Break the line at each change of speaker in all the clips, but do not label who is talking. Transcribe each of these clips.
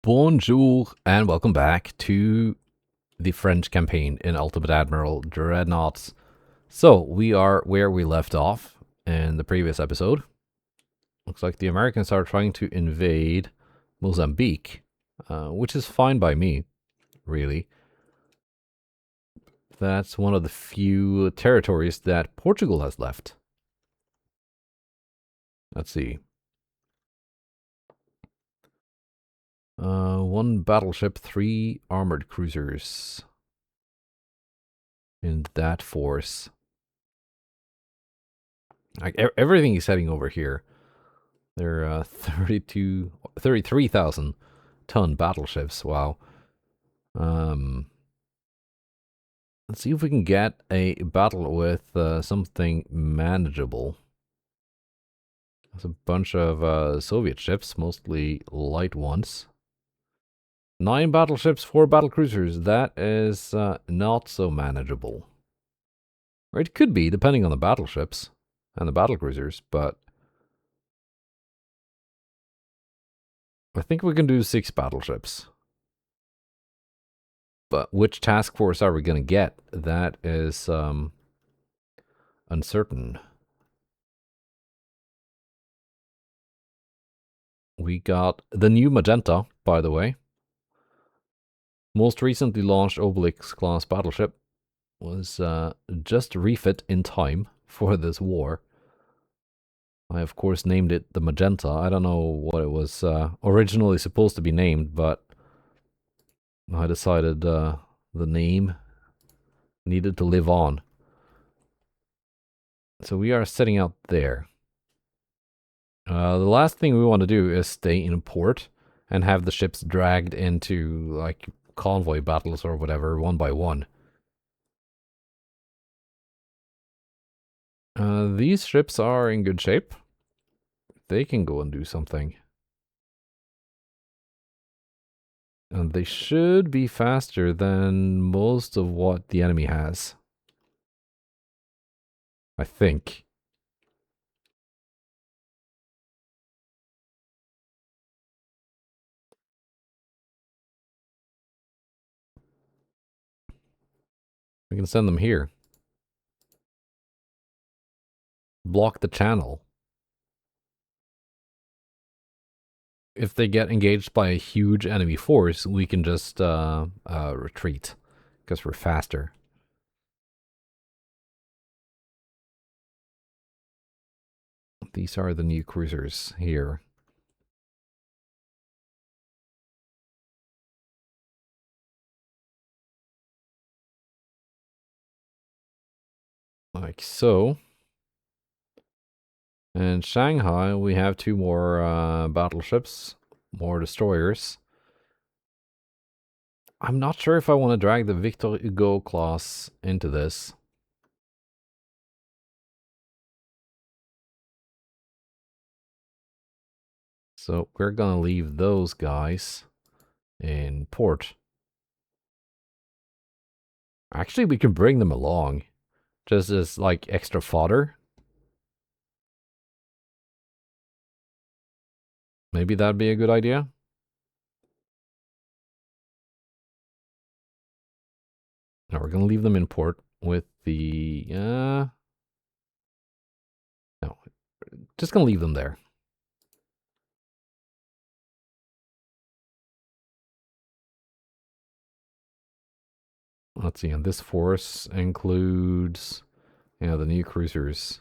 Bonjour and welcome back to the French campaign in Ultimate Admiral Dreadnoughts. So we are where we left off in the previous episode. Looks like the Americans are trying to invade Mozambique, which is fine by me, really. That's one of the few territories that Portugal has left. Let's see. One battleship, 3 armored cruisers in that force. Like everything is heading over here. They're 33,000 ton battleships. Wow. Let's see if we can get a battle with something manageable. There's a bunch of Soviet ships, mostly light ones. 9 battleships, 4 battlecruisers. That is not so manageable. Or it could be, depending on the battleships and the battlecruisers, but I think we can do 6 battleships. But which task force are we going to get? That is uncertain. We got the new Magenta, by the way. Most recently launched Obelix class battleship. Was just refit in time for this war. I, of course, named it the Magenta. I don't know what it was originally supposed to be named, but I decided the name needed to live on. So we are setting out there. The last thing we want to do is stay in port and have the ships dragged into, like, convoy battles or whatever, one by one. These ships are in good shape. They can go and do something. And they should be faster than most of what the enemy has. I think. We can send them here. Block the channel. If they get engaged by a huge enemy force, we can just retreat, because we're faster. These are the new cruisers here. Like so. And Shanghai, we have 2 more battleships, more destroyers. I'm not sure if I want to drag the Victor Hugo class into this. So we're gonna leave those guys in port. Actually, we can bring them along, just as, like, extra fodder. Maybe that'd be a good idea. Now we're gonna leave them in port with the no, just gonna leave them there. Let's see, and this force includes, the new cruisers.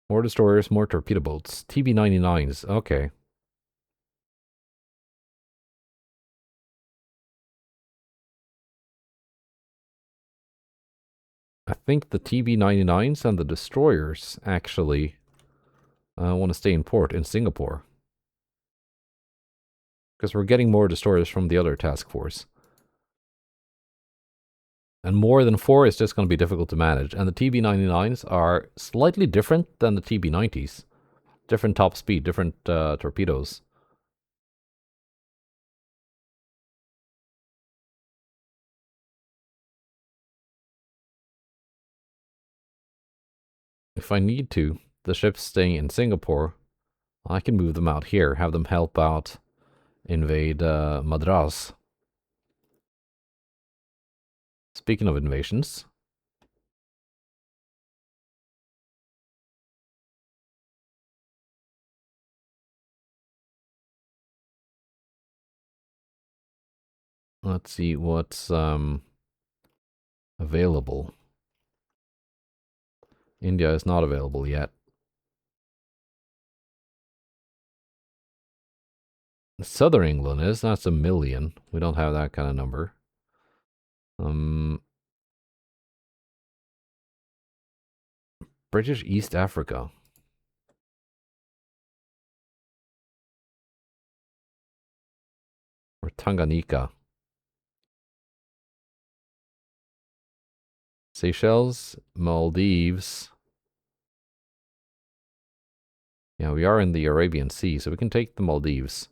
More destroyers, more torpedo boats. TB-99s, okay. I think the TB-99s and the destroyers actually want to stay in port in Singapore. Because we're getting more destroyers from the other task force. And more than 4 is just going to be difficult to manage. And the TB-99s are slightly different than the TB-90s. Different top speed, different torpedoes. If I need to, the ships staying in Singapore, I can move them out here, have them help out invade Madras. Speaking of invasions, let's see what's available. India is not available yet. Southern England is. That's 1 million. We don't have that kind of number. British East Africa. Or Tanganyika. Seychelles, Maldives. Yeah, we are in the Arabian Sea, so we can take the Maldives.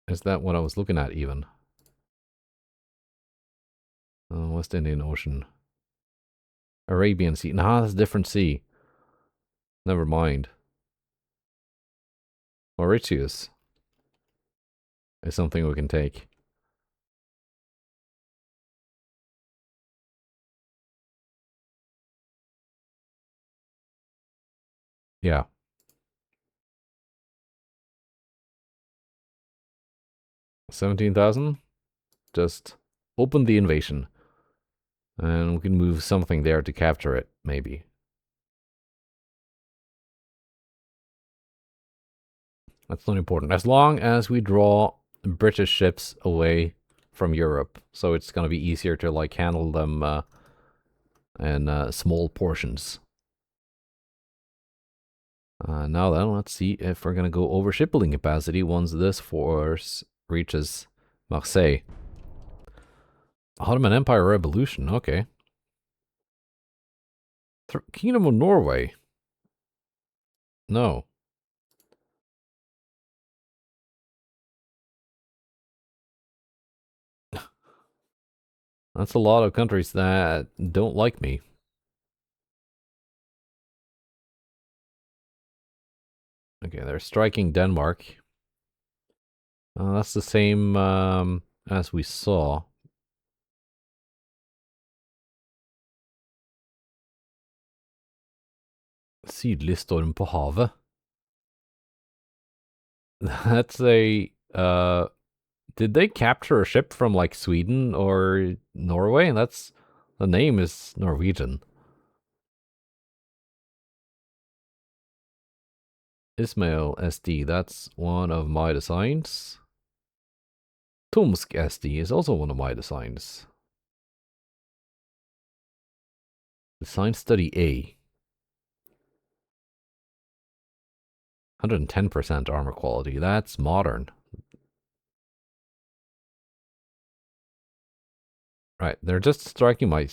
Is that what I was looking at even? West Indian Ocean. Arabian Sea. Nah, that's a different sea. Never mind. Mauritius is something we can take. Yeah. 17,000? Just open the invasion. And we can move something there to capture it, maybe. That's not important. As long as we draw British ships away from Europe. So it's going to be easier to like handle them in small portions. Now then, let's see if we're going to go over shipbuilding capacity once this force reaches Marseille. Ottoman Empire Revolution, okay. Kingdom of Norway. No. That's a lot of countries that don't like me. Okay, they're striking Denmark. That's the same as we saw. Sydlig storm på havet. That's a did they capture a ship from like Sweden or Norway? That's the name is Norwegian. Ismail SD, that's one of my designs. Tomsk SD is also one of my designs. Design study A. 110% armor quality. That's modern. Right, they're just striking my...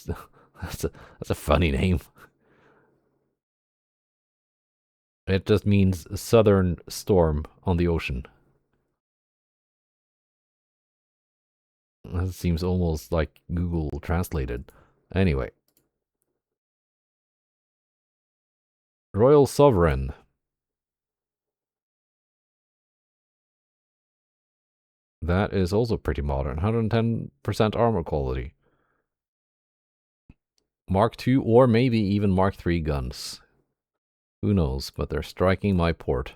that's a funny name. It just means southern storm on the ocean. That seems almost like Google translated. Anyway. Royal Sovereign. That is also pretty modern. 110% armor quality. Mark II or maybe even Mark III guns. Who knows, but they're striking my port.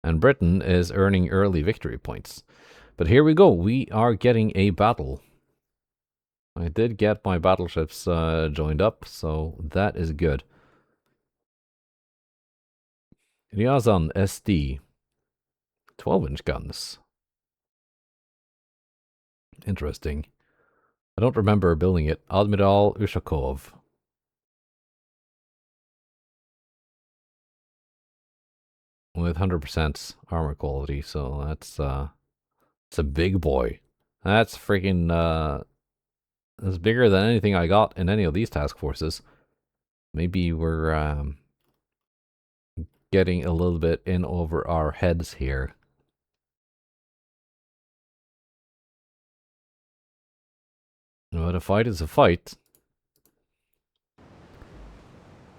And Britain is earning early victory points. But here we go. We are getting a battle. I did get my battleships joined up, so that is good. Ryazan SD. 12-inch guns. Interesting. I don't remember building it. Admiral Ushakov. With 100% armor quality, so that's it's a big boy. That's freaking that's bigger than anything I got in any of these task forces. Maybe we're getting a little bit in over our heads here. But a fight is a fight.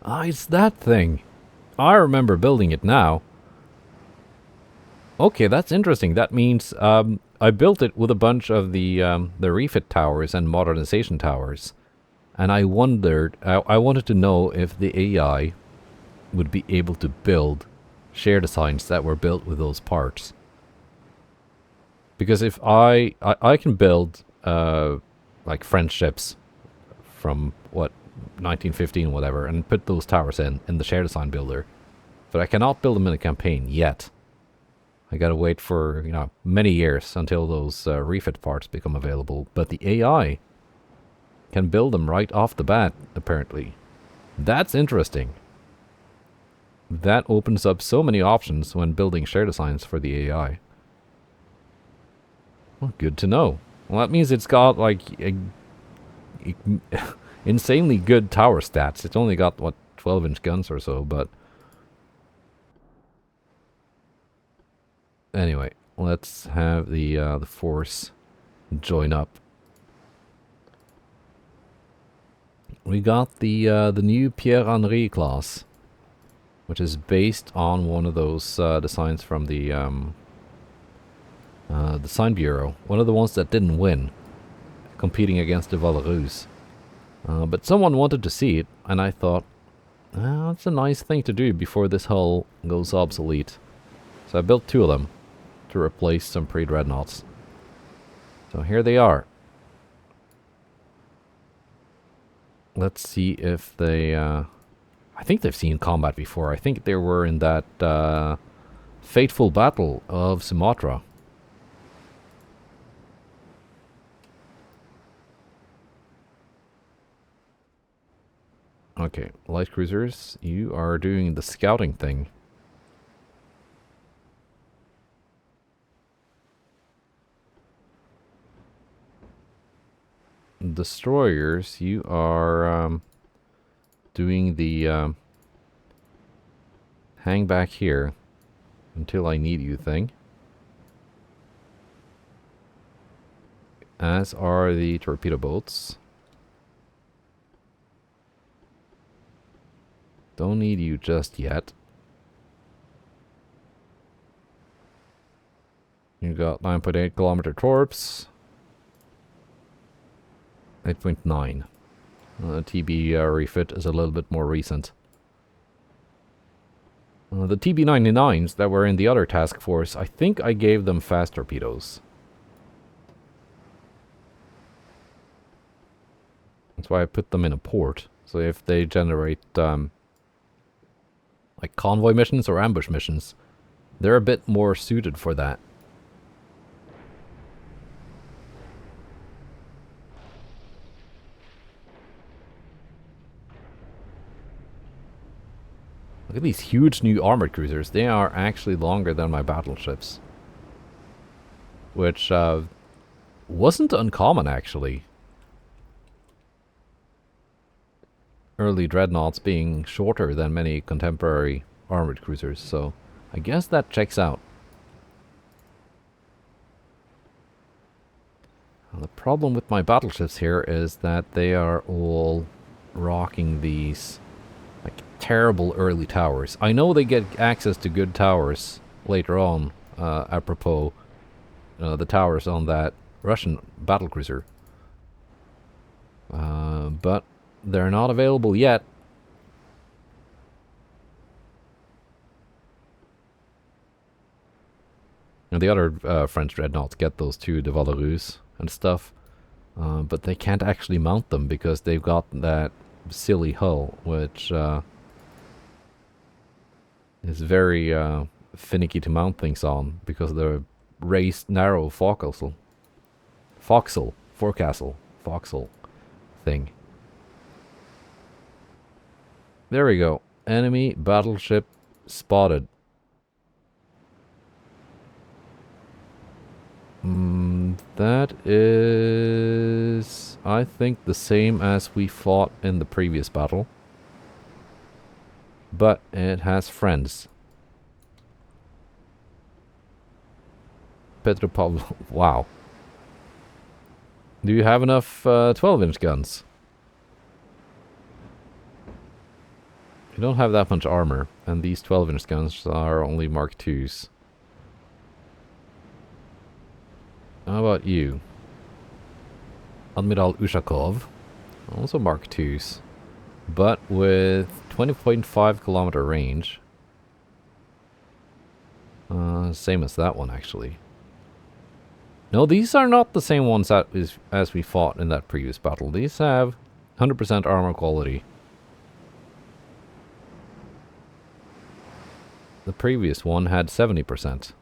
Ah, it's that thing. I remember building it now. Okay, that's interesting. That means I built it with a bunch of the refit towers and modernization towers. And I wondered, I wanted to know if the AI would be able to build share designs that were built with those parts. Because if I can build like French ships from what 1915 whatever and put those towers in the share design builder, but I cannot build them in a campaign yet. I gotta wait for, you know, many years until those refit parts become available. But the AI can build them right off the bat, apparently. That's interesting. That opens up so many options when building share designs for the AI. Well, good to know. Well, that means it's got, like, insanely good tower stats. It's only got, what, 12-inch guns or so, but... Anyway, let's have the force join up. We got the new Pierre-Henri class, which is based on one of those designs from the Design Bureau. One of the ones that didn't win, competing against the Valeroux. But someone wanted to see it, and I thought, that's a nice thing to do before this hull goes obsolete. So I built 2 of them to replace some pre-dreadnoughts. So here they are. Let's see if they... I think they've seen combat before. I think they were in that fateful battle of Sumatra. Okay, light cruisers, you are doing the scouting thing. Destroyers, you are doing the hang back here until I need you thing. As are the torpedo boats. Don't need you just yet. You got 9.8 kilometer torps. 8.9. TB refit is a little bit more recent. The TB99s that were in the other task force, I think I gave them fast torpedoes. That's why I put them in a port. So if they generate like convoy missions or ambush missions, they're a bit more suited for that. Look at these huge new armored cruisers. They are actually longer than my battleships. Which wasn't uncommon, actually. Early dreadnoughts being shorter than many contemporary armored cruisers, so I guess that checks out. Now, the problem with my battleships here is that they are all rocking these like terrible early towers. I know they get access to good towers later on, apropos the towers on that Russian battlecruiser. But they're not available yet. And the other French dreadnoughts get those too, the Valeroux and stuff. But they can't actually mount them because they've got that silly hull, which is very finicky to mount things on because of the raised narrow forecastle thing. There we go. Enemy battleship spotted. That is, I think, the same as we fought in the previous battle. But it has friends. Petropavl. Wow. Do you have enough 12-inch guns? You don't have that much armor, and these 12-inch guns are only Mark IIs. How about you? Admiral Ushakov. Also Mark IIs. But with 20.5 kilometer range. Same as that one, actually. No, these are not the same ones as we fought in that previous battle. These have 100% armor quality. The previous one had 70%.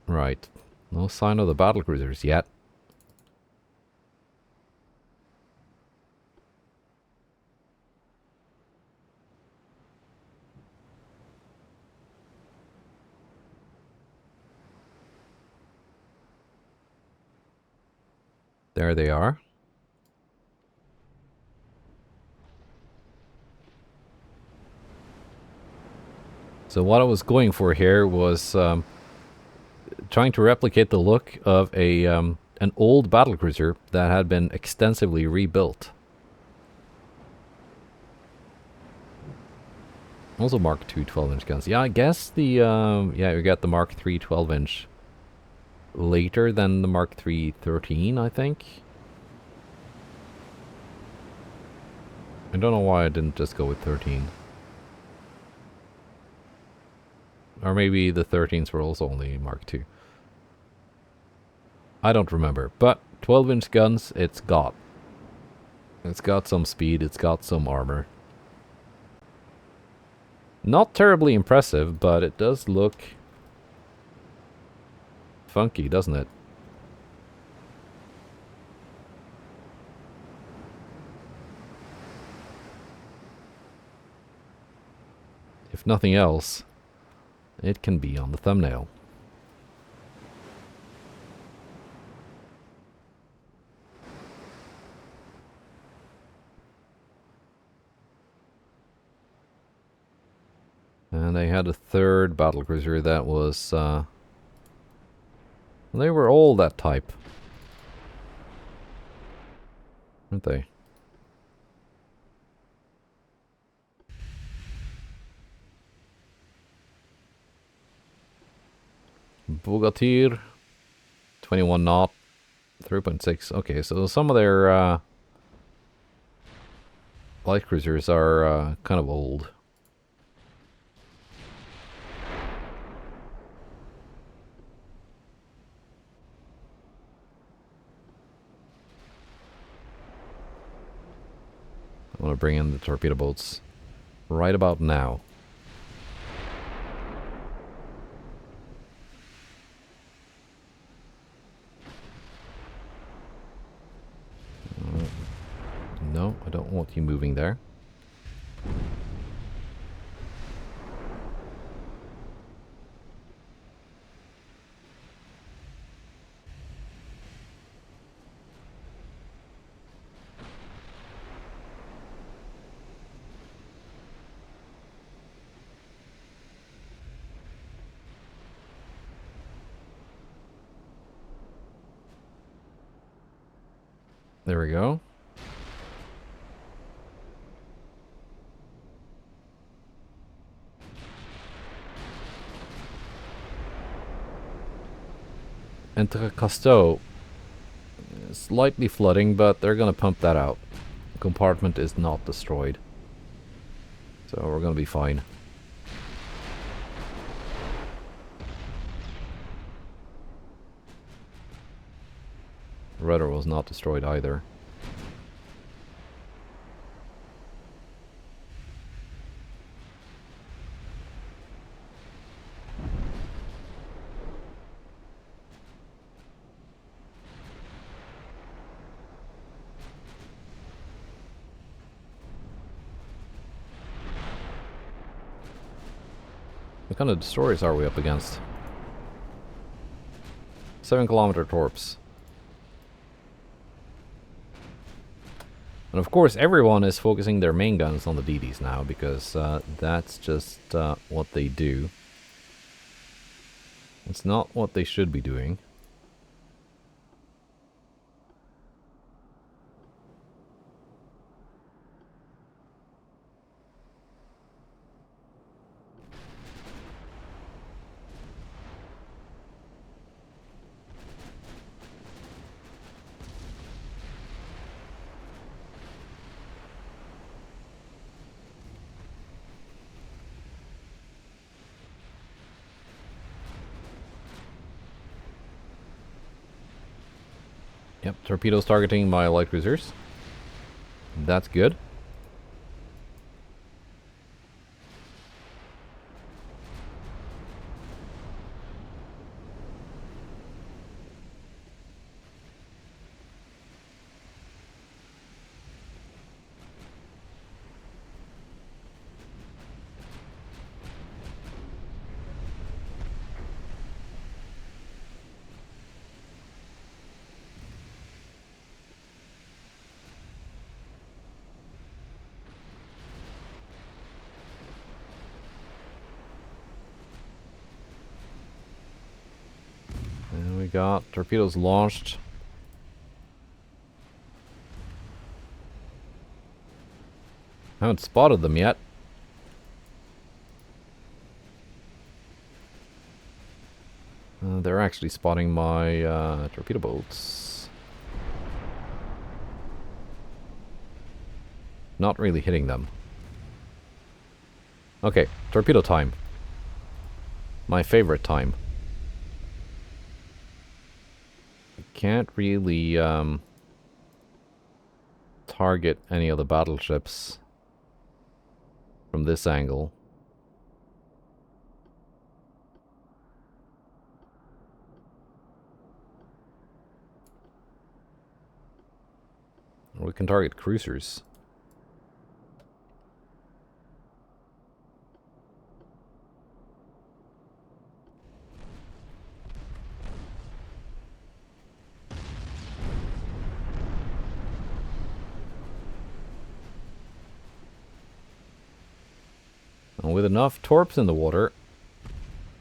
Right. No sign of the battlecruisers yet. There they are. So what I was going for here was trying to replicate the look of a an old battlecruiser that had been extensively rebuilt. Also Mark II 12-inch guns. Yeah, I guess the yeah, you got the Mark III 12-inch later than the Mark III 13, I think. I don't know why I didn't just go with 13. Or maybe the 13s were also only Mark II. I don't remember. But 12-inch guns, it's got. It's got some speed, it's got some armor. Not terribly impressive, but it does look funky, doesn't it? If nothing else, it can be on the thumbnail. And they had a third battlecruiser that was, they were all that type. Aren't they? Bogatyr, 21 knot, 3.6. Okay, so some of their light cruisers are kind of old. I want to bring in the torpedo boats right about now. No, I don't want you moving there. There we go. Entre Casteau, slightly flooding, but they're gonna pump that out. The compartment is not destroyed, so we're gonna be fine. The rudder was not destroyed either. What kind of destroyers are we up against? 7-kilometer torps. And of course, everyone is focusing their main guns on the DDs now, because that's just what they do. It's not what they should be doing. Yep, torpedoes targeting my light cruisers. That's good. And we got torpedoes launched. I haven't spotted them yet. They're actually spotting my torpedo boats. Not really hitting them. Okay, torpedo time. My favorite time. Can't really target any of the battleships from this angle. We can target cruisers. And with enough torps in the water,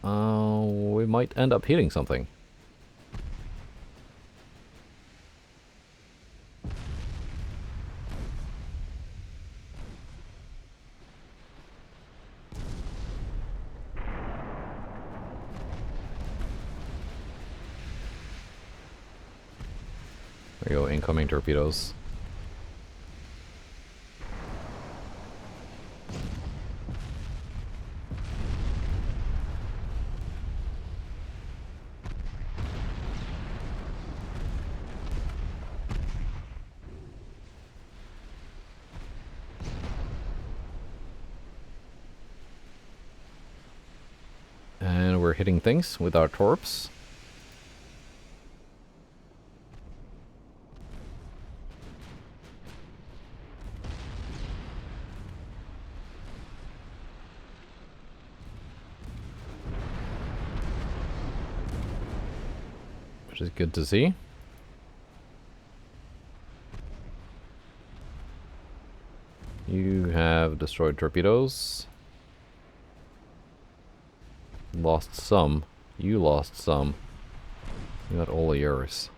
we might end up hitting something. There you go, incoming torpedoes. And we're hitting things with our torps. Which is good to see. You have destroyed torpedoes. Lost some. You lost some. You got all of yours.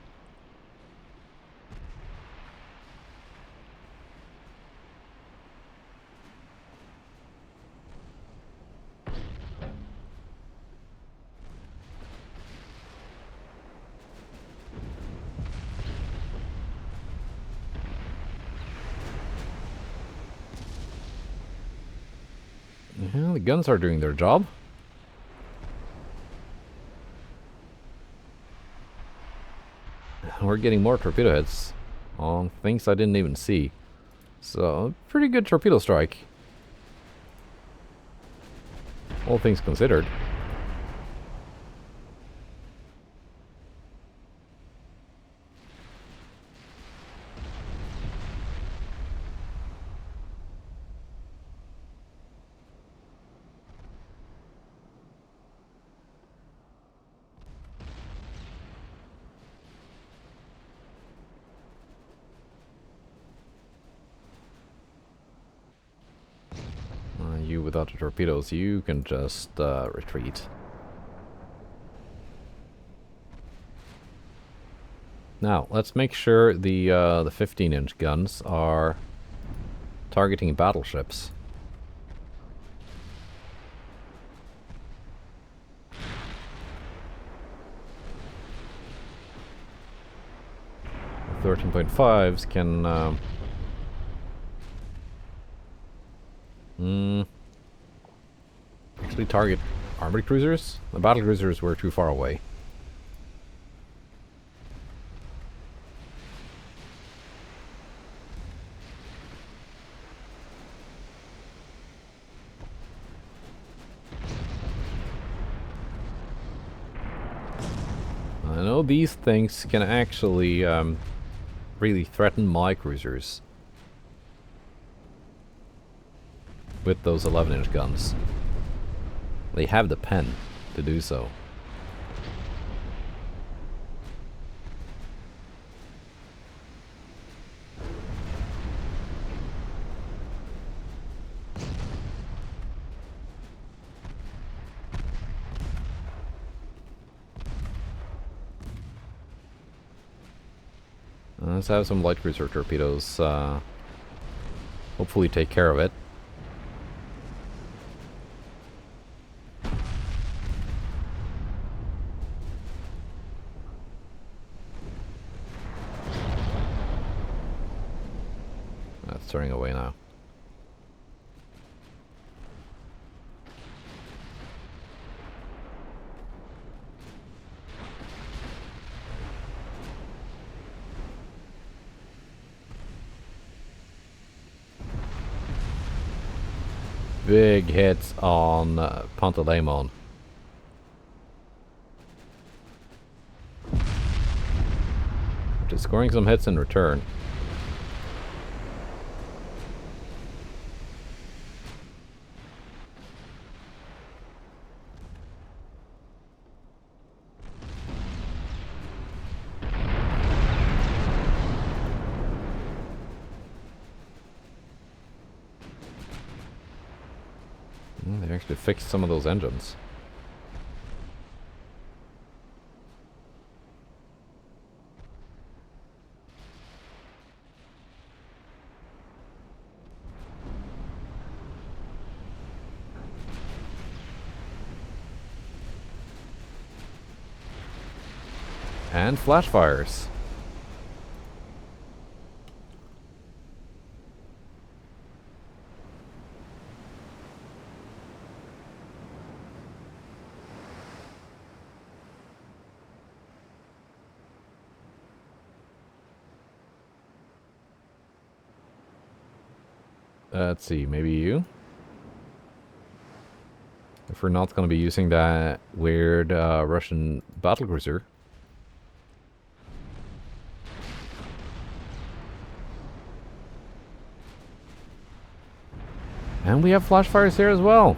Yeah, the guns are doing their job. We're getting more torpedo hits on things I didn't even see. So, pretty good torpedo strike. All things considered. without the torpedoes, you can just retreat. Now, let's make sure the 15-inch guns are targeting battleships. The 13.5s can actually target armored cruisers. The battle cruisers were too far away. I know these things can actually really threaten my cruisers with those 11-inch guns. They have the pen to do so. Let's have some light cruiser torpedoes hopefully take care of it. That's turning away now. Big hits on Pantaleimon. Just scoring some hits in return. They actually fixed some of those engines. And flash fires. Let's see, maybe you? If we're not going to be using that weird Russian battlecruiser. And we have flash fires here as well.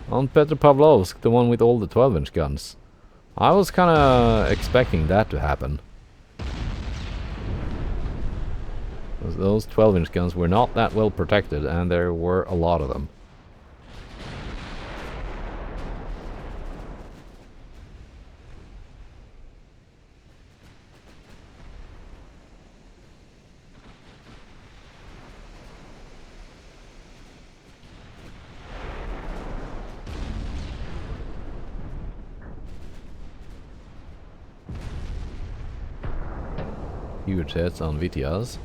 On Petropavlovsk, the one with all the 12-inch guns. I was kind of expecting that to happen. Those 12-inch guns were not that well protected, and there were a lot of them. Huge hits on VTRs.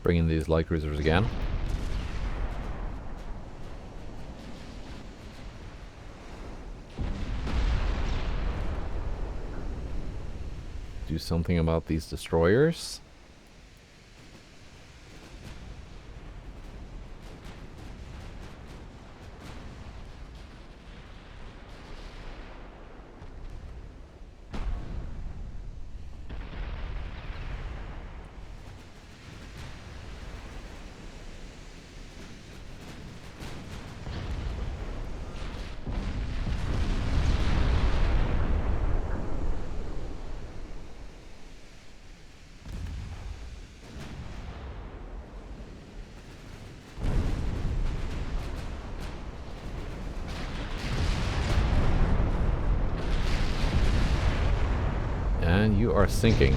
Bring in these light cruisers again. Do something about these destroyers. And you are sinking.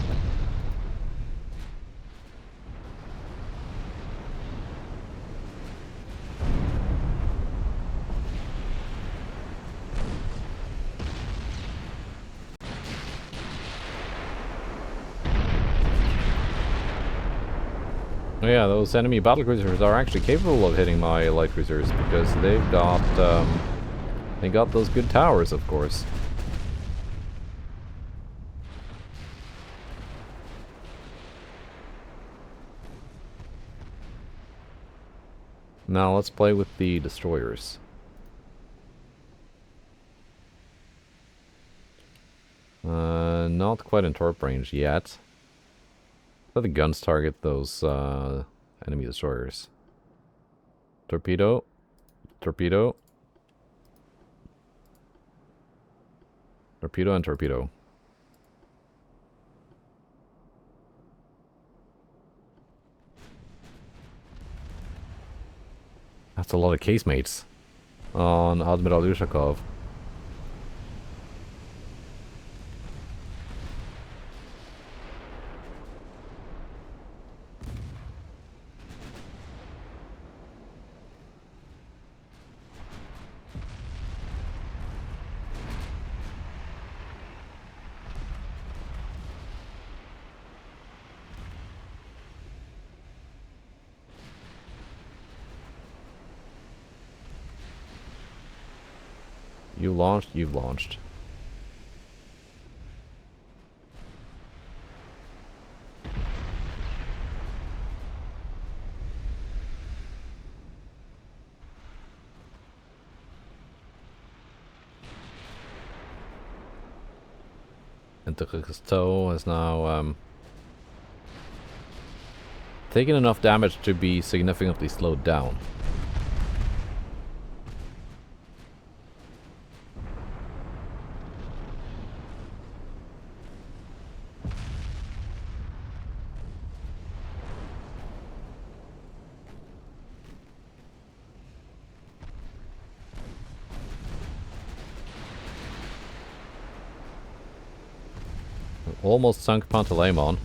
Oh yeah, those enemy battlecruisers are actually capable of hitting my light cruisers because they've got they got those good towers, of course. Now let's play with the destroyers. Not quite in torp range yet. Let the guns target those enemy destroyers. Torpedo. Torpedo. Torpedo and torpedo. That's a lot of casemates on Admiral Ushakov. You launched, you've launched. And Cousteau has now taken enough damage to be significantly slowed down. Almost sunk Pantaleimon.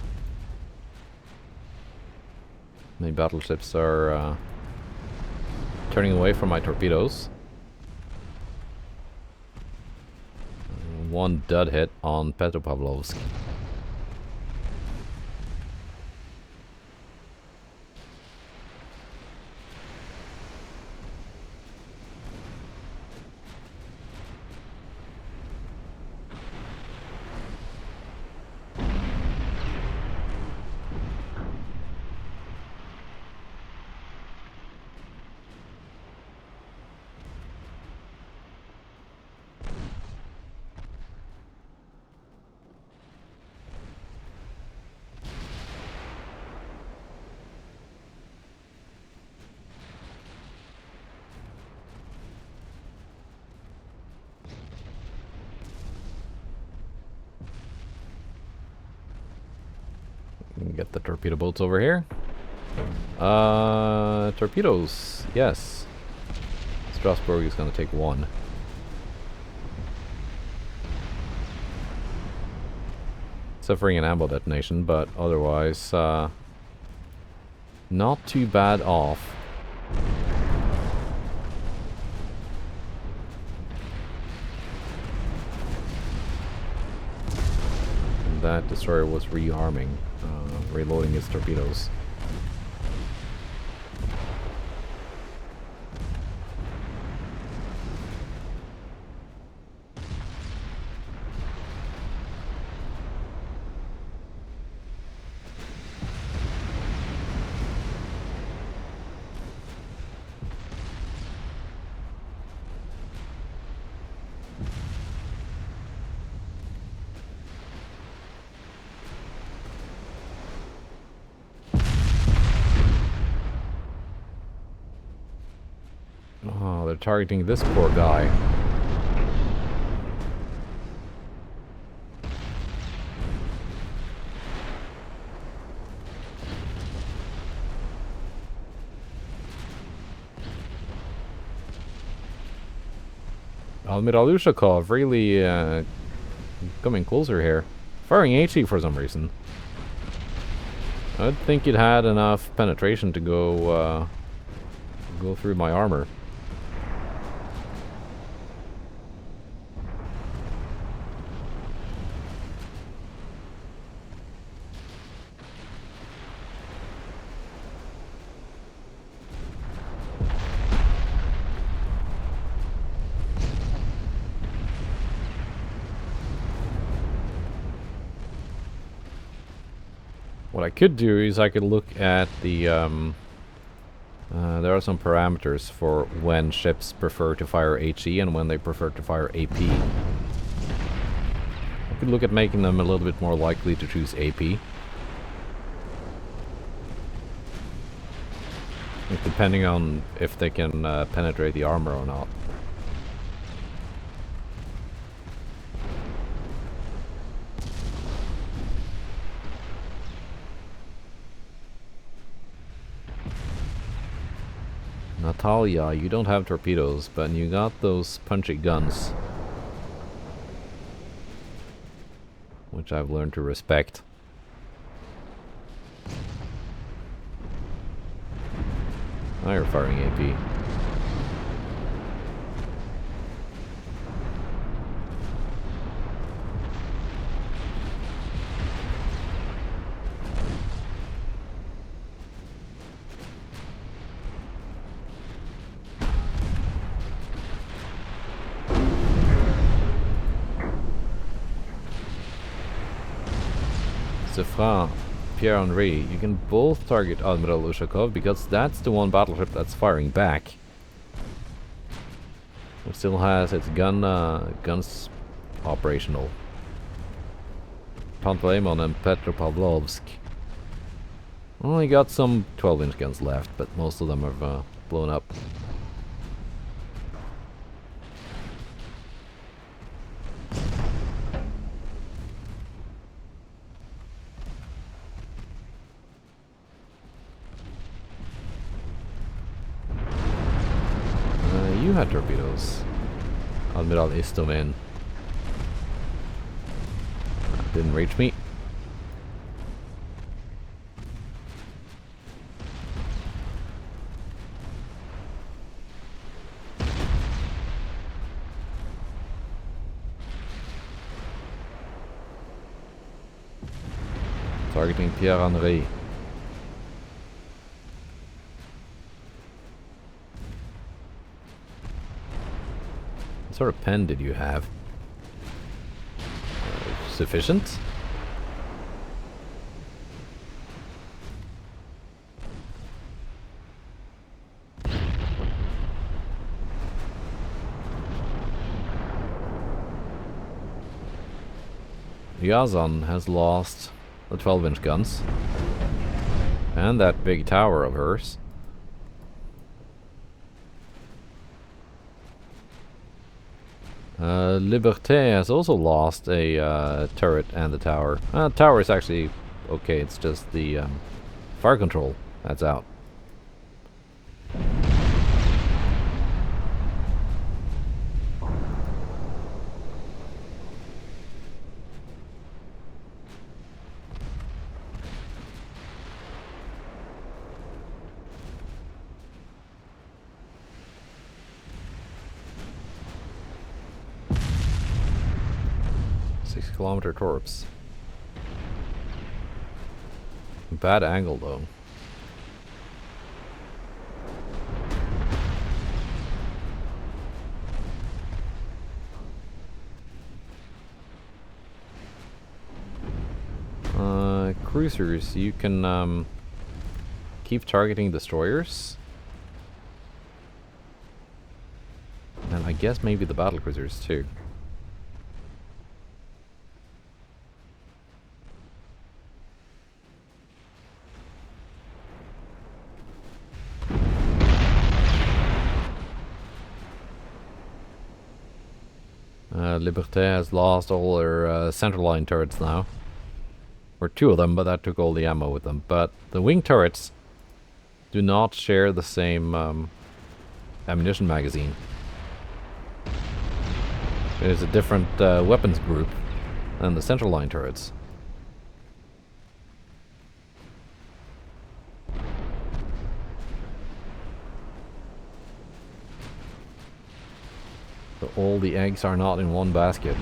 The battleships are turning away from my torpedoes. One dud hit on Petropavlovsk. Get the torpedo boats over here. Torpedoes, yes. Strasbourg is gonna take one. Suffering an ammo detonation, but otherwise, not too bad off. And that destroyer was rearming. Reloading his torpedoes. Oh, they're targeting this poor guy. Admiral Ushakov really coming closer here. firing HE for some reason. I would think it had enough penetration to go through my armor. What I could do is I could look at the, there are some parameters for when ships prefer to fire HE and when they prefer to fire AP. I could look at making them a little bit more likely to choose AP. Like depending on if they can penetrate the armor or not. Natalia, you don't have torpedoes, but you got those punchy guns. Which I've learned to respect. Now you're firing AP. Zefran, Pierre-Henri, you can both target Admiral Ushakov because that's the one battleship that's firing back. It still has its guns operational. Panteleimon and Petropavlovsk. Only got some 12-inch guns left, but most of them have blown up. You had torpedoes. Admiral Istomin. That didn't reach me. Targeting Pierre-Henri. What sort of pen did you have? Sufficient? Yazan has lost the 12-inch guns. And that big tower of hers. Liberté has also lost a turret and the tower. Tower is actually okay, it's just the fire control that's out. Kilometer torps. Bad angle though. Cruisers, you can keep targeting destroyers. And I guess maybe the battle cruisers too. Liberté has lost all their central line turrets now. Or two of them, but that took all the ammo with them. But the wing turrets do not share the same ammunition magazine. It is a different weapons group than the central line turrets. So all the eggs are not in one basket.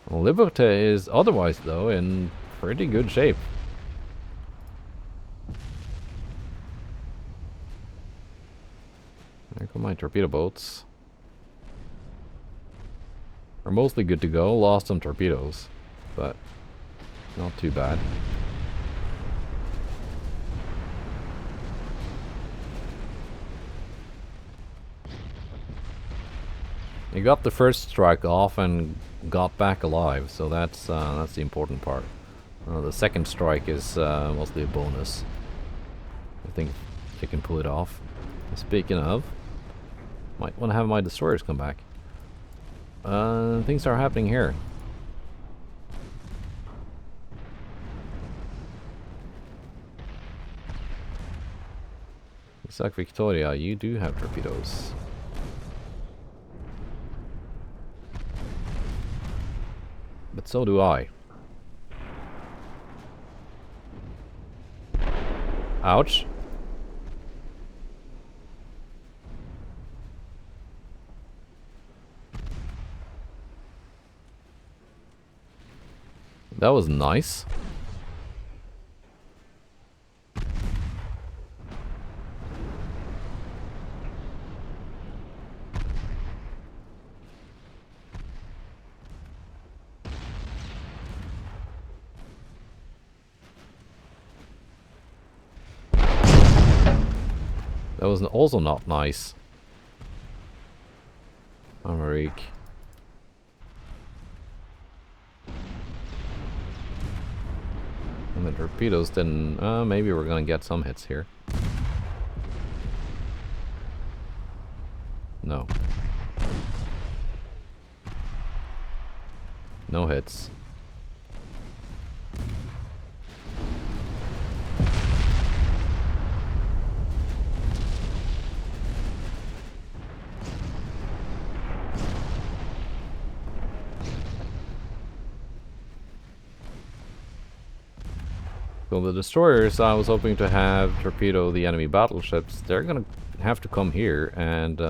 Well, Liberté is otherwise, though, in pretty good shape. There come my torpedo boats. Are mostly good to go. Lost some torpedoes, but not too bad. They got the first strike off and got back alive, so that's the important part. The second strike is mostly a bonus. I think they can pull it off. Speaking of, might want to have my destroyers come back. Things are happening here. Looks like Victoria, you do have torpedoes. But so do I. Ouch. That was nice. That was also not nice. Amerique. And the torpedoes didn't... maybe we're gonna get some hits here. No. No hits. So the destroyers I was hoping to have torpedo the enemy battleships, they're gonna have to come here and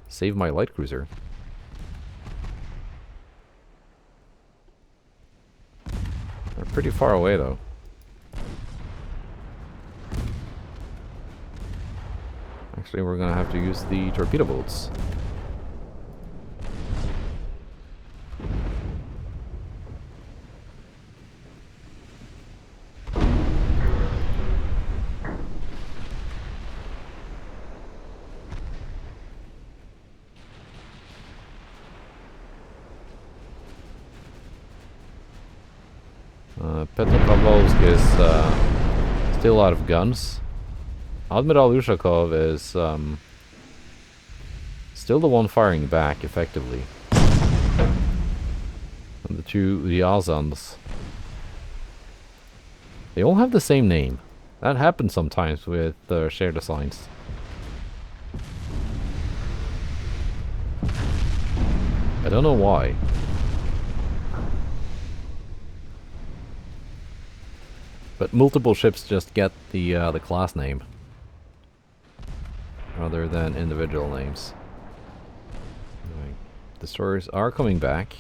save my light cruiser. They're pretty far away though. Actually, we're gonna have to use the torpedo boats. Petropavlovsk is still out of guns. Admiral Ushakov is still the one firing back effectively. And the two Ryazans. They all have the same name. That happens sometimes with shared assigns. I don't know why. But multiple ships just get the class name rather than individual names. Anyway, destroyers are coming back.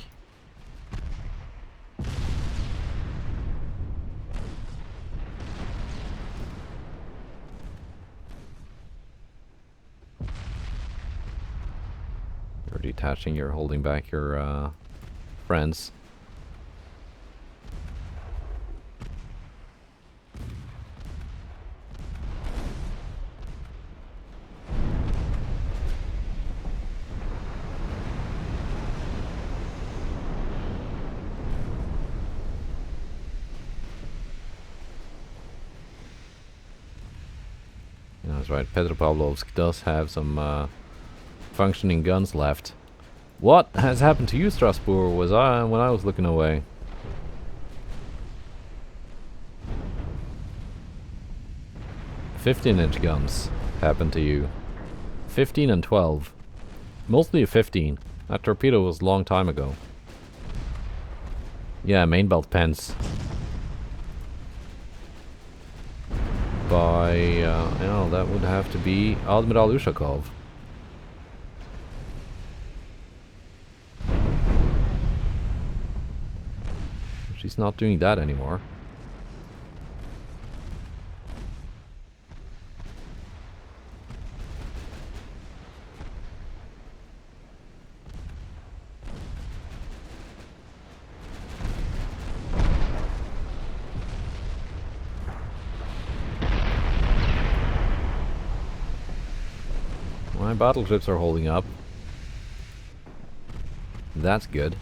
You're detaching, you're holding back your friends. That's right, Petropavlovsk does have some functioning guns left. What has happened to you, Strasbourg, was when I was looking away? "15-inch guns happened to you. 15 and 12. Mostly a 15. That torpedo was a long time ago. Yeah, main belt pens. By, that would have to be Admiral Ushakov. She's not doing that anymore. My battleships are holding up. That's good.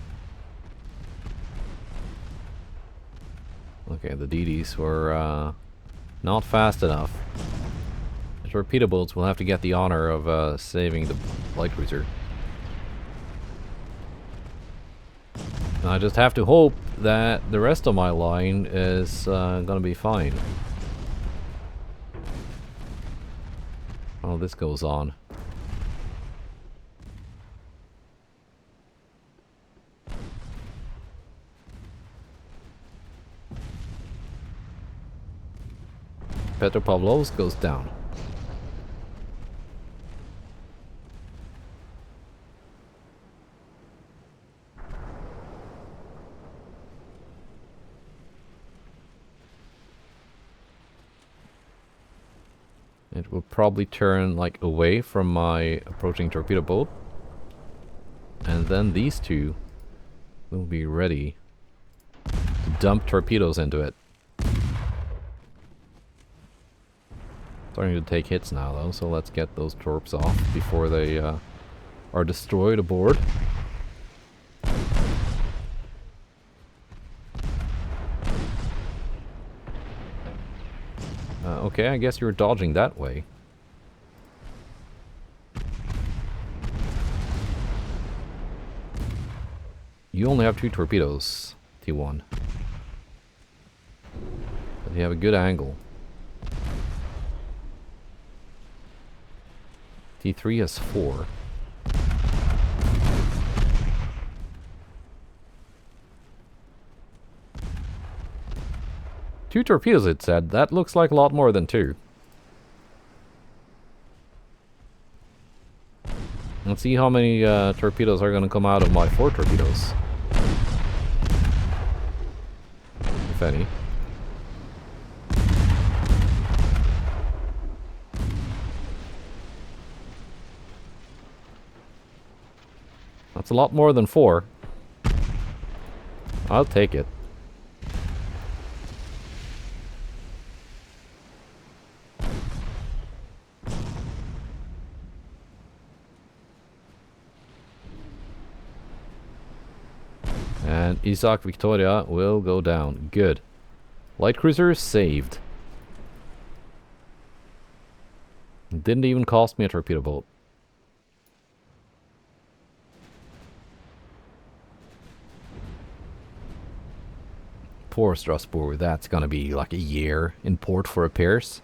Okay, the DDs were not fast enough. The torpedo boats will have to get the honor of saving the light cruiser. And I just have to hope that the rest of my line is gonna be fine. Oh, this goes on. Petropavlovsk goes down. It will probably turn like away from my approaching torpedo boat. And then these two will be ready to dump torpedoes into it. Starting to take hits now though, so let's get those torps off before they are destroyed aboard. Okay, I guess you're dodging that way. You only have 2 torpedoes, T1. But you have a good angle. T3 has 4. Two torpedoes, it said. That looks like a lot more than 2. Let's see how many torpedoes are going to come out of my 4 torpedoes. If any. That's a lot more than 4. I'll take it. And Isaac Victoria will go down. Good. Light cruiser saved. Didn't even cost me a torpedo boat. Poor Strasbourg, that's gonna be like a year in port for repairs.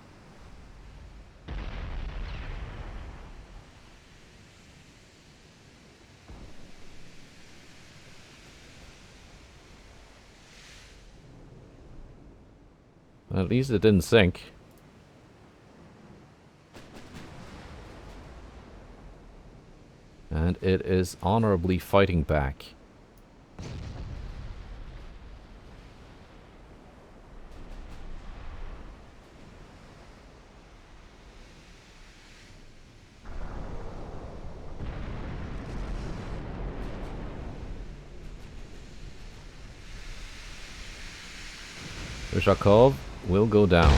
At least it didn't sink. And it is honorably fighting back. Ushakov will go down.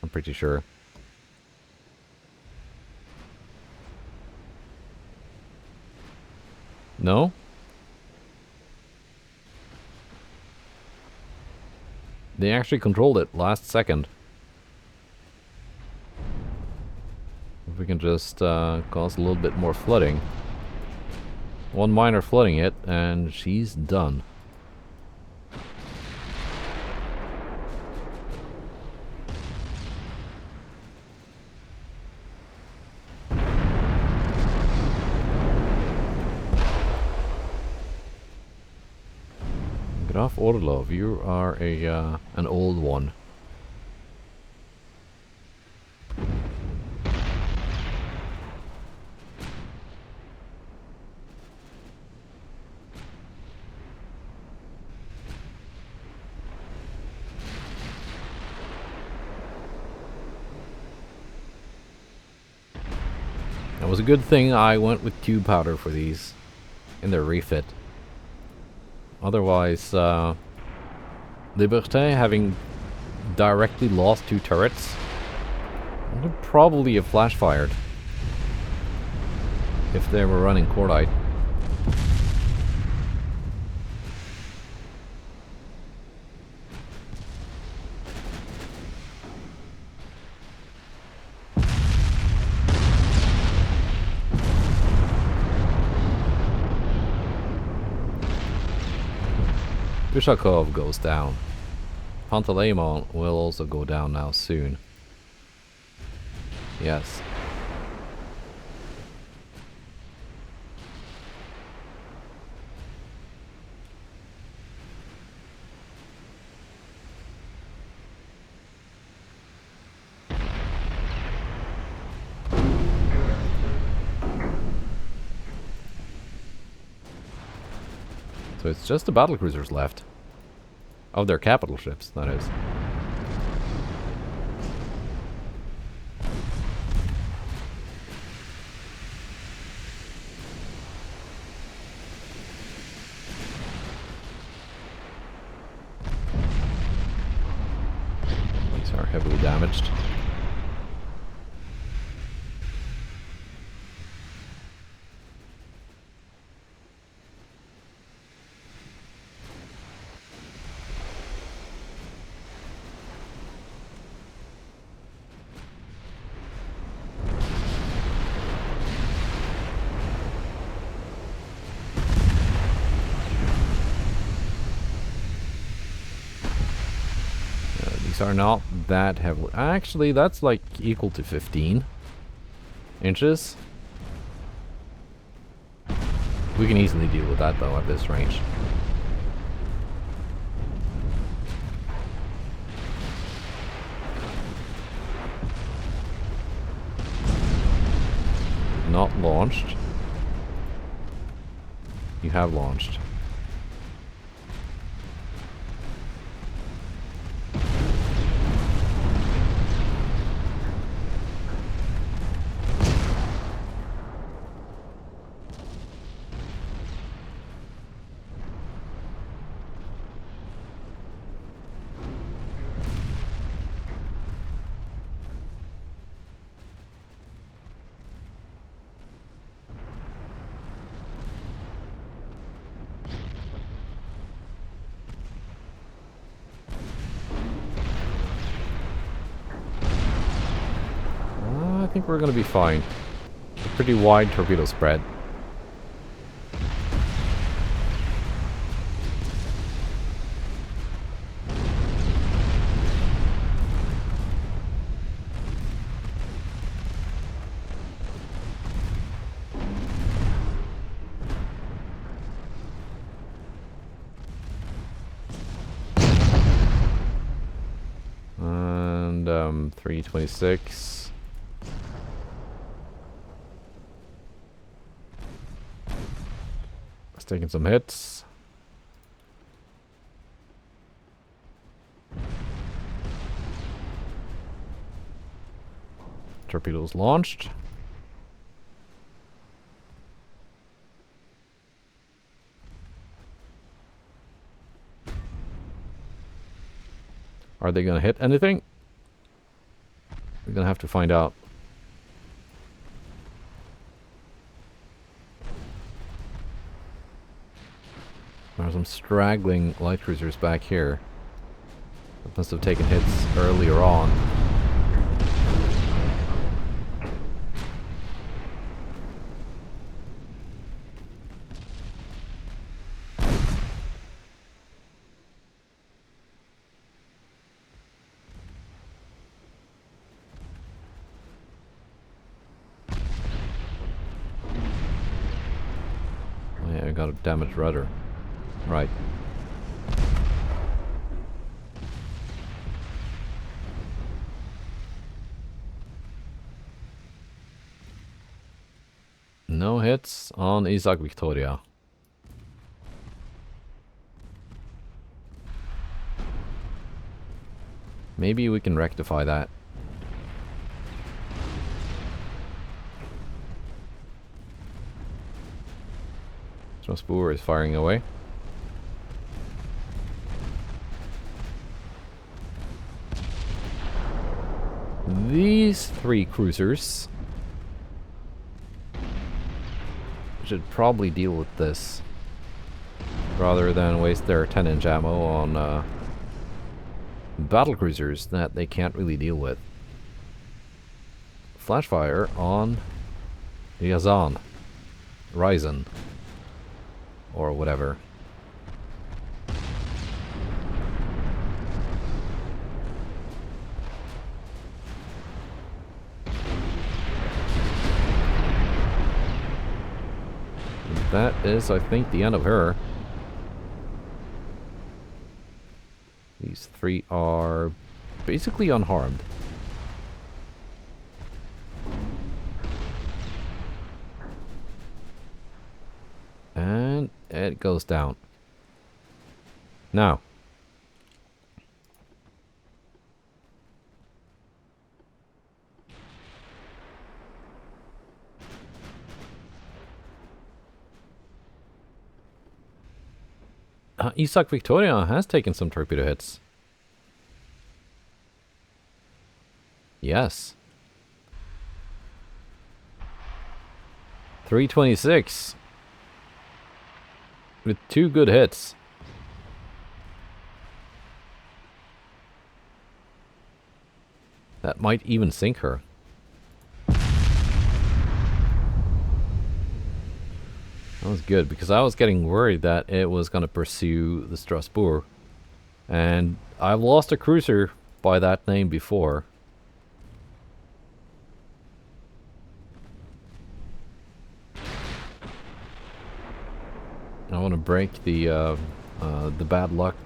I'm pretty sure. No? They actually controlled it last second. If we can just cause a little bit more flooding. One miner flooding it, and she's done. Graf Orlov, you are an old one. It was a good thing I went with tube powder for these in their refit. Otherwise, Liberté, having directly lost 2 turrets, would probably have flash fired if they were running cordite. Ushakov goes down. Panteleimon will also go down now soon. Yes. So it's just the battlecruisers left. Of their capital ships, that is. These are heavily damaged. Are not that heavily. Actually, that's like equal to 15 inches. We can easily deal with that though at this range. Not launched. You have launched. I think we're going to be fine. A pretty wide torpedo spread. And 326. Taking some hits. Torpedoes launched. Are they going to hit anything? We're going to have to find out. There are some straggling light cruisers back here that must have taken hits earlier on. Oh yeah, I got a damaged rudder. Right. No hits on Isaac Victoria. Maybe we can rectify that. Strasbourg is firing away. These 3 cruisers should probably deal with this rather than waste their 10-inch ammo on battle cruisers that they can't really deal with. Flash fire on Ryazan, or whatever. That is, I think, the end of her. These 3 are basically unharmed. And it goes down. Now. Isaac Victoria has taken some torpedo hits. Yes. 326. With 2 good hits. That might even sink her. That was good, because I was getting worried that it was going to pursue the Strasbourg. And I've lost a cruiser by that name before. I want to break the bad luck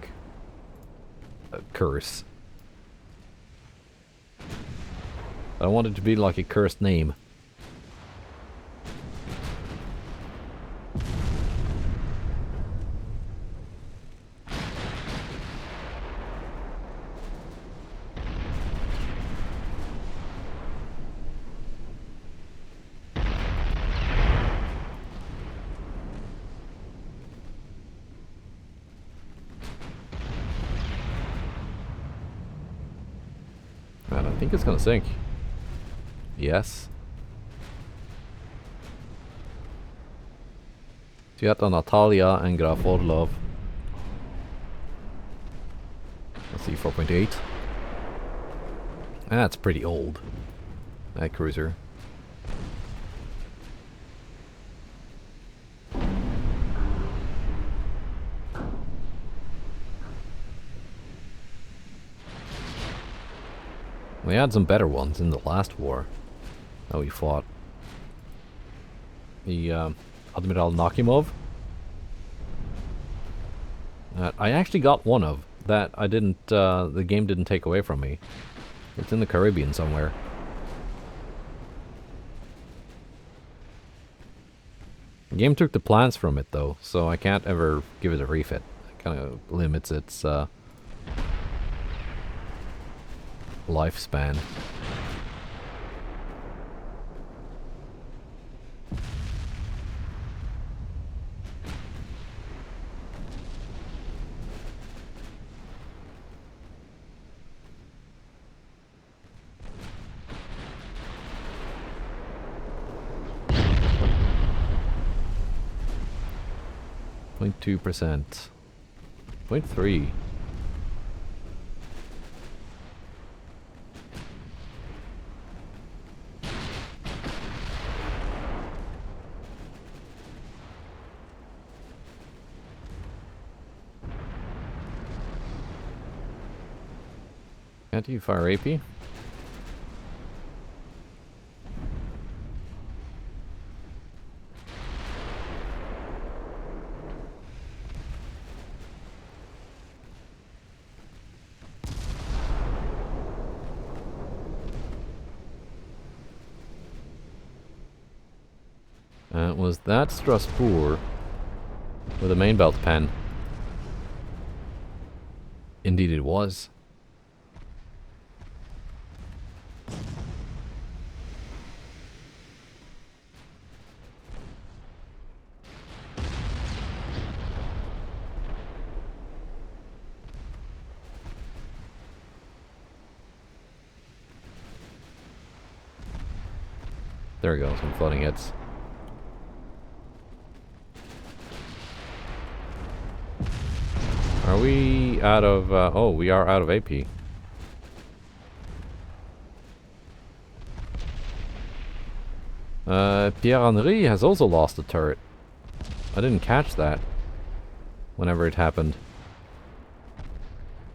curse. I want it to be like a cursed name. Man, I think it's gonna sink. Yes. Sveta Natalia and Graf Orlov. Let's see, 4.8. That's pretty old. That cruiser. We had some better ones in the last war that we fought. The Admiral Nakimov. I actually got one of that. I didn't. The game didn't take away from me. It's in the Caribbean somewhere. The game took the plans from it though, so I can't ever give it a refit. It kind of limits its lifespan. Point 2%. 0.3. Can't you fire AP? Was that Strasbourg with a main belt pen? Indeed it was. There we go, some floating hits. Are we out of... oh, we are out of AP. Pierre-Henri has also lost a turret. I didn't catch that whenever it happened.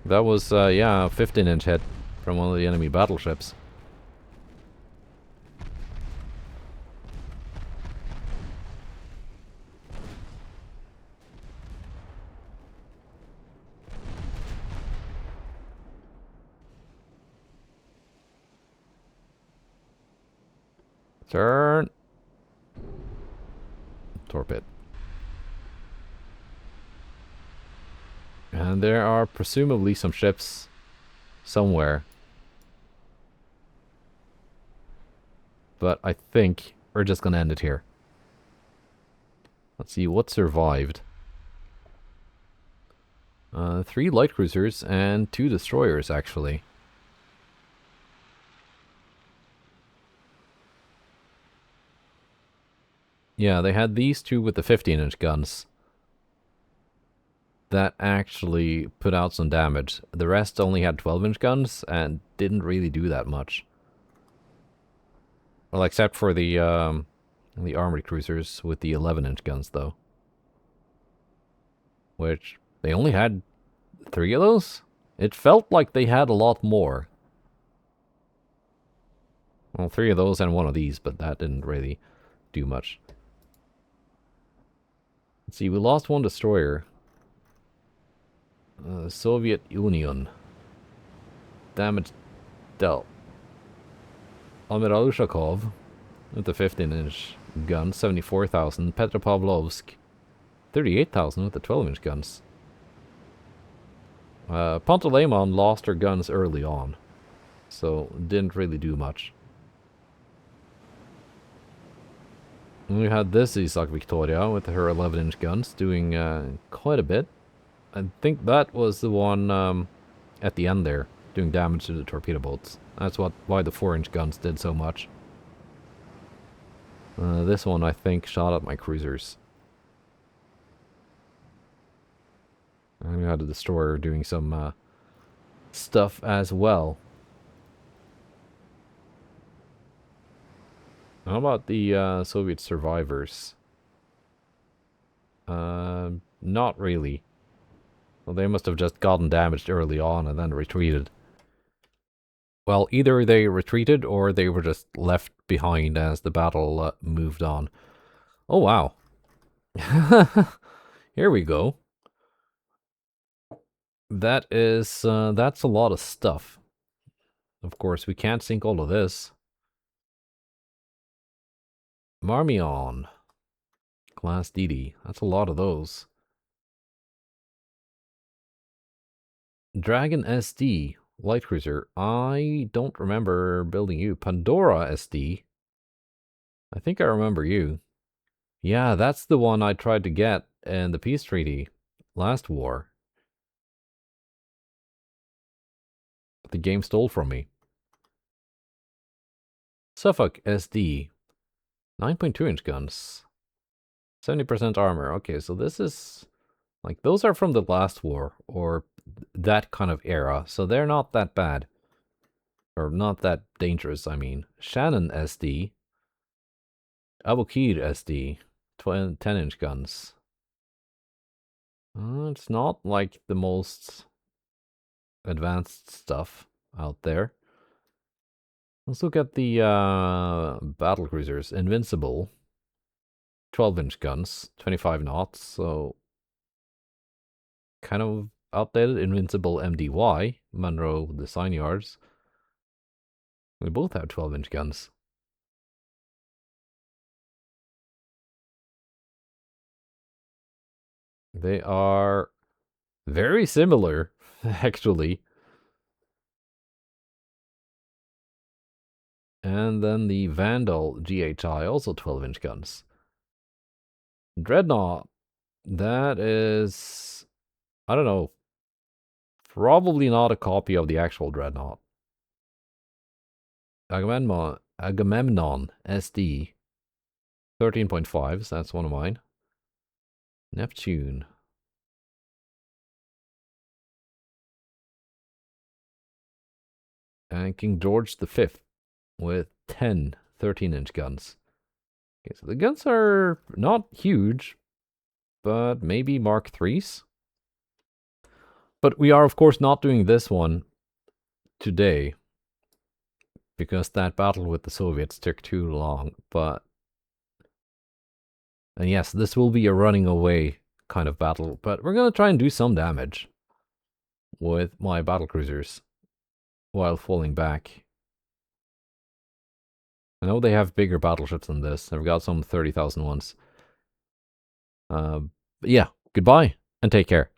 That was, yeah, a 15-inch hit from one of the enemy battleships. Turn. Torpid. And there are presumably some ships somewhere. But I think we're just gonna end it here. Let's see what survived. 3 light cruisers and 2 destroyers, actually. Yeah, they had these 2 with the 15-inch guns that actually put out some damage. The rest only had 12-inch guns and didn't really do that much. Well, except for the armored cruisers with the 11-inch guns, though. Which, they only had 3 of those? It felt like they had a lot more. Well, 3 of those and 1 of these, but that didn't really do much. Let's see, we lost 1 destroyer. Soviet Union. Damage dealt. Admiral Ushakov with the 15-inch gun, 74,000. Petropavlovsk, 38,000 with the 12-inch guns. Panteleimon lost her guns early on, so didn't really do much. And we had this Isak Victoria with her 11-inch guns doing quite a bit. I think that was the one at the end there, doing damage to the torpedo boats. That's why the 4-inch guns did so much. This one, I think, shot at my cruisers. And we had a destroyer doing some stuff as well. How about the Soviet survivors? Not really. Well, they must have just gotten damaged early on and then retreated. Well, either they retreated or they were just left behind as the battle moved on. Oh, wow. Here we go. That's a lot of stuff. Of course, we can't sink all of this. Marmion. Class DD. That's a lot of those. Dragon SD. Light cruiser. I don't remember building you. Pandora SD. I think I remember you. Yeah, that's the one I tried to get in the peace treaty last war. The game stole from me. Suffolk SD. 9.2-inch guns. 70% armor. Okay, so this is... like, those are from the last war, or that kind of era, so they're not that bad. Or not that dangerous, I mean. Shannon SD. Abukir SD. 10-inch guns. It's not like the most advanced stuff out there. Let's look at the battle cruisers. Invincible. 12-inch guns. 25 knots, so... kind of outdated. Invincible MDY. Monroe Design Yards. We both have 12-inch guns. They are very similar, actually. And then the Vandal GHI, also 12-inch guns. Dreadnought, that is, I don't know, probably not a copy of the actual Dreadnought. Agamemnon SD 13.5s, that's one of mine. Neptune. And King George V with 10 13-inch guns. Okay, so the guns are not huge, but maybe Mark IIIs. But we are, of course, not doing this one today because that battle with the Soviets took too long. And yes, this will be a running away kind of battle, but we're going to try and do some damage with my battlecruisers while falling back. I know they have bigger battleships than this. They've got some 30,000 ones. But yeah, goodbye and take care.